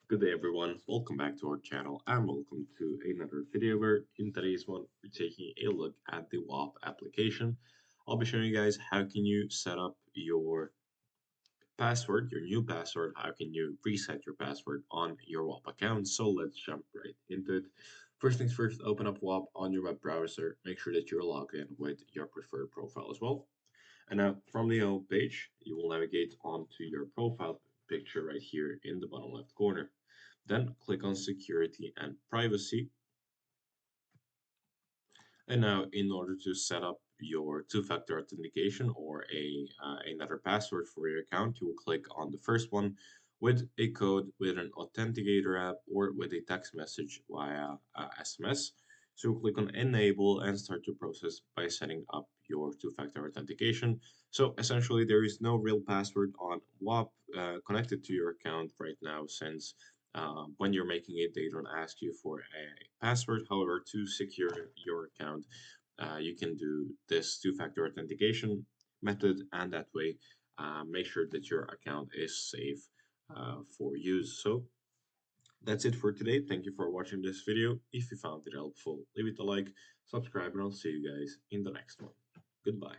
Good day, everyone. Welcome back to our channel and welcome to another video where in today's one we're taking a look at the Whop application. I'll be showing you guys how can you set up your password, your new password, how can you reset your password on your Whop account. So let's jump right into it. First things first, open up Whop on your web browser. Make sure that you're logged in with your preferred profile as well. And now from the home page, you will navigate onto your profile picture right here in the bottom left corner. Then click on security and privacy. And now in order to set up your two-factor authentication or another password for your account, you will click on the first one with a code with an authenticator app or with a text message via SMS. So click on enable and start your process by setting up your two-factor authentication. So essentially there is no real password on WAP connected to your account right now since when you're making it, they don't ask you for a password. However, to secure your account, you can do this two-factor authentication method, and that way, make sure that your account is safe for use. So that's it for today. Thank you for watching this video. If you found it helpful, leave it a like, subscribe, and I'll see you guys in the next one. Goodbye.